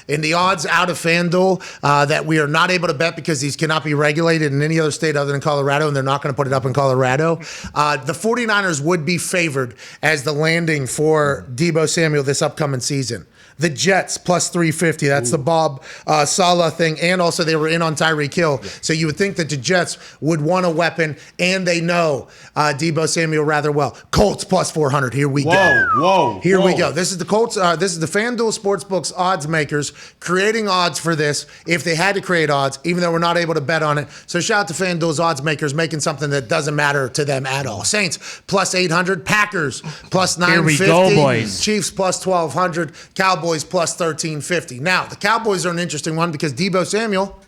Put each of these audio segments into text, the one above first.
in the odds out of FanDuel that we are not able to bet because these cannot be regulated in any other state other than Colorado, and they're not going to put it up in Colorado. The 49ers would be favored as the landing for Deebo Samuel this upcoming season. The Jets plus 350. That's the Bob Saleh thing. And also they were in on Tyreek Hill. Yeah. So you would think that the Jets would want a weapon, and they know Deebo Samuel rather well. Colts plus 400. Here we go. Here we go. This is the Colts. This is the FanDuel Sportsbooks odds makers creating odds for this if they had to create odds, even though we're not able to bet on it. So shout out to FanDuel's odds makers making something that doesn't matter to them at all. Saints plus 800. Packers plus 950. Here we go, boys. Chiefs plus 1,200. Cowboys plus 1350. Now, the Cowboys are an interesting one because Deebo Samuel,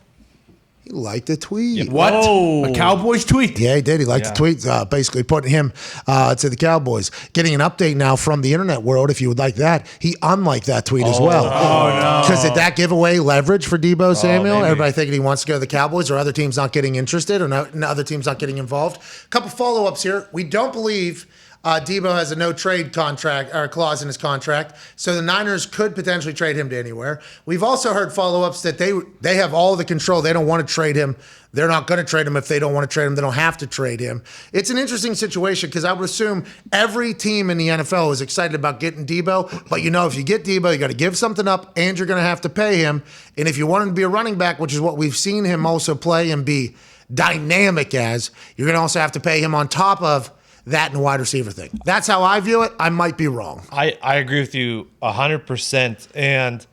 he liked a tweet. Yeah, what? A Cowboys tweet? Yeah, he did. He liked the tweet, basically putting him to the Cowboys. Getting an update now from the internet world, if you would like that. He unliked that tweet as well. Oh, no. Because did that give away leverage for Deebo Samuel? Everybody thinking he wants to go to the Cowboys, or other teams not getting interested, or other teams not getting involved. A couple follow-ups here. We don't believe Deebo has a no-trade contract or clause in his contract, so the Niners could potentially trade him to anywhere. We've also heard follow-ups that they have all the control. They don't want to trade him. They're not going to trade him if they don't want to trade him. They don't have to trade him. It's an interesting situation because I would assume every team in the NFL is excited about getting Deebo, but if you get Deebo, you got to give something up, and you're going to have to pay him. And if you want him to be a running back, which is what we've seen him also play and be dynamic as, you're going to also have to pay him on top of that and wide receiver thing. That's how I view it. I might be wrong. I agree with you 100%. And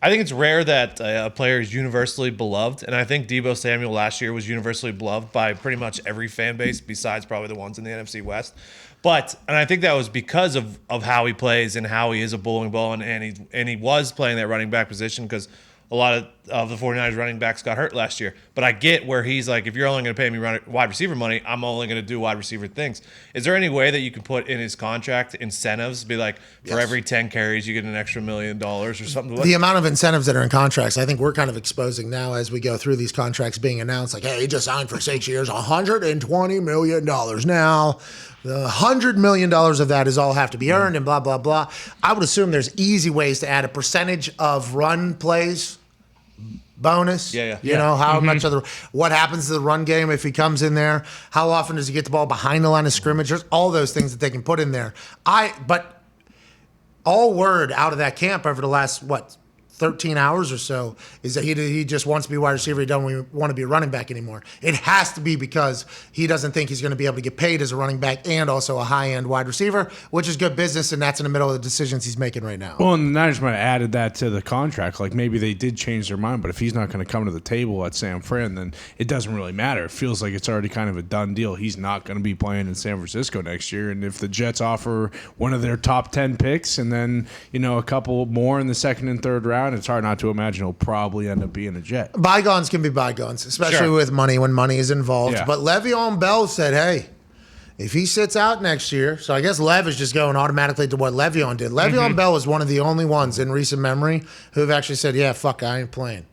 I think it's rare that a player is universally beloved. And I think Deebo Samuel last year was universally beloved by pretty much every fan base besides probably the ones in the NFC West. And I think that was because of how he plays and how he is a bowling ball. And he was playing that running back position because a lot of the 49ers running backs got hurt last year. But I get where he's like, if you're only going to pay me wide receiver money, I'm only going to do wide receiver things. Is there any way that you can put in his contract incentives, be like, for every 10 carries, you get an extra $1 million or something? The amount of incentives that are in contracts, I think we're kind of exposing now as we go through these contracts being announced. Like, hey, he just signed for 6 years, $120 million. Now, the $100 million of that is all have to be earned and blah, blah, blah. I would assume there's easy ways to add a percentage of run plays bonus. How much of what happens to the run game if he comes in there? How often does he get the ball behind the line of scrimmage? There's all those things that they can put in there. But all word out of that camp over the last, 13 hours or so is that he just wants to be wide receiver. He doesn't want to be a running back anymore. It has to be because he doesn't think he's going to be able to get paid as a running back and also a high-end wide receiver, which is good business, and that's in the middle of the decisions he's making right now. Well, and the Niners might have added that to the contract. Like maybe they did change their mind, but if he's not going to come to the table at San Fran, then it doesn't really matter. It feels like it's already kind of a done deal. He's not going to be playing in San Francisco next year, and if the Jets offer one of their top 10 picks and then, a couple more in the second and third round, it's hard not to imagine he'll probably end up being a Jet. Bygones can be bygones, especially with money when money is involved. Yeah. But Le'Veon Bell said, hey, if he sits out next year, so I guess Lev is just going automatically to what Le'Veon did. Le'Veon Bell was one of the only ones in recent memory who have actually said, yeah, fuck, I ain't playing.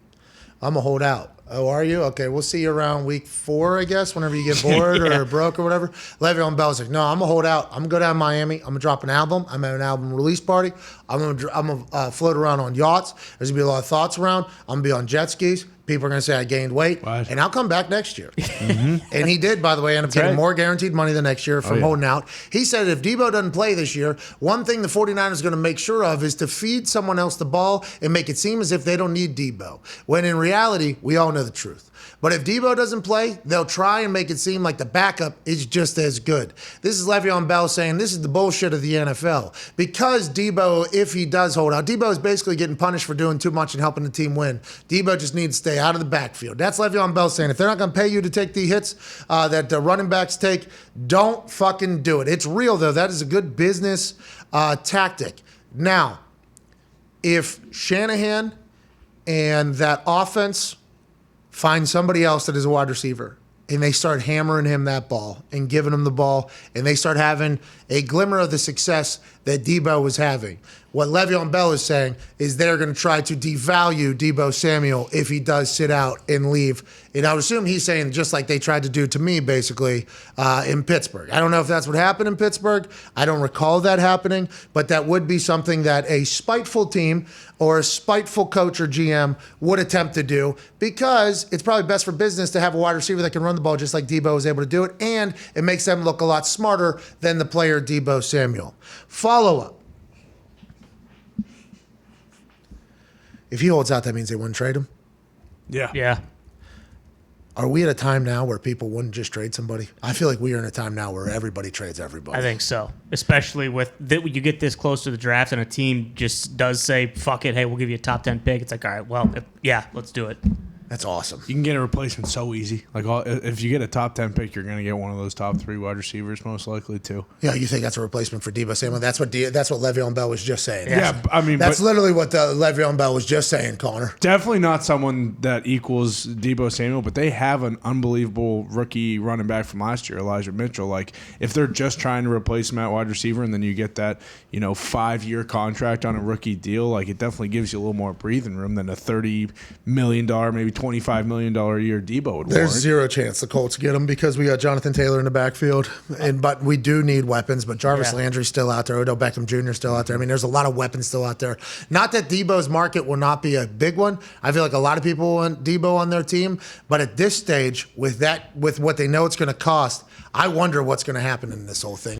I'm going to hold out. Oh, are you? Okay, we'll see you around week 4, I guess, whenever you get bored or broke or whatever. Le'Veon Bell's like, no, I'm going to hold out. I'm going to go down to Miami. I'm going to drop an album. I'm at an album release party. I'm going to float around on yachts. There's going to be a lot of thoughts around. I'm going to be on jet skis. People are going to say I gained weight. What? And I'll come back next year. And he did, by the way, end up getting more guaranteed money the next year from holding out. He said if Deebo doesn't play this year, one thing the 49ers are going to make sure of is to feed someone else the ball and make it seem as if they don't need Deebo. When in reality, we all know the truth. But if Deebo doesn't play, they'll try and make it seem like the backup is just as good. This is Le'Veon Bell saying this is the bullshit of the NFL. Because Deebo, if he does hold out, Deebo is basically getting punished for doing too much and helping the team win. Deebo just needs to stay out of the backfield. That's Le'Veon Bell saying if they're not going to pay you to take the hits that the running backs take, don't fucking do it. It's real, though. That is a good business tactic. Now, if Shanahan and that offense find somebody else that is a wide receiver, and they start hammering him that ball and giving him the ball, and they start having a glimmer of the success that Deebo was having. What Le'Veon Bell is saying is they're going to try to devalue Deebo Samuel if he does sit out and leave. And I would assume he's saying just like they tried to do to me, basically, in Pittsburgh. I don't know if that's what happened in Pittsburgh. I don't recall that happening, but that would be something that a spiteful team or a spiteful coach or GM would attempt to do, because it's probably best for business to have a wide receiver that can run the ball just like Deebo was able to do it, and it makes them look a lot smarter than the player Deebo Samuel. Follow-up. If he holds out, that means they wouldn't trade him. Yeah. Are we at a time now where people wouldn't just trade somebody? I feel like we are in a time now where everybody trades everybody. I think so, especially with you get this close to the draft and a team just does say, fuck it, hey, we'll give you a top 10 pick. It's like, all right, well, let's do it. That's awesome. You can get a replacement so easy. Like if you get a top 10 pick, you're going to get one of those top 3 wide receivers most likely too. Yeah, you think that's a replacement for Deebo Samuel? That's what Le'Veon Bell was just saying. Yeah, I mean, that's literally what Le'Veon Bell was just saying, Connor. Definitely not someone that equals Deebo Samuel, but they have an unbelievable rookie running back from last year, Elijah Mitchell. Like if they're just trying to replace him at wide receiver, and then you get that 5-year contract on a rookie deal, like it definitely gives you a little more breathing room than a $30 million, maybe $25 million a year Deebo would There's warrant. zero chance the Colts get him because we got Jonathan Taylor in the backfield, but we do need weapons. But Jarvis Landry's still out there. Odell Beckham Jr. is still out there. I mean, there's a lot of weapons still out there. Not that Deebo's market will not be a big one. I feel like a lot of people want Deebo on their team, but at this stage, with what they know it's going to cost, I wonder what's going to happen in this whole thing.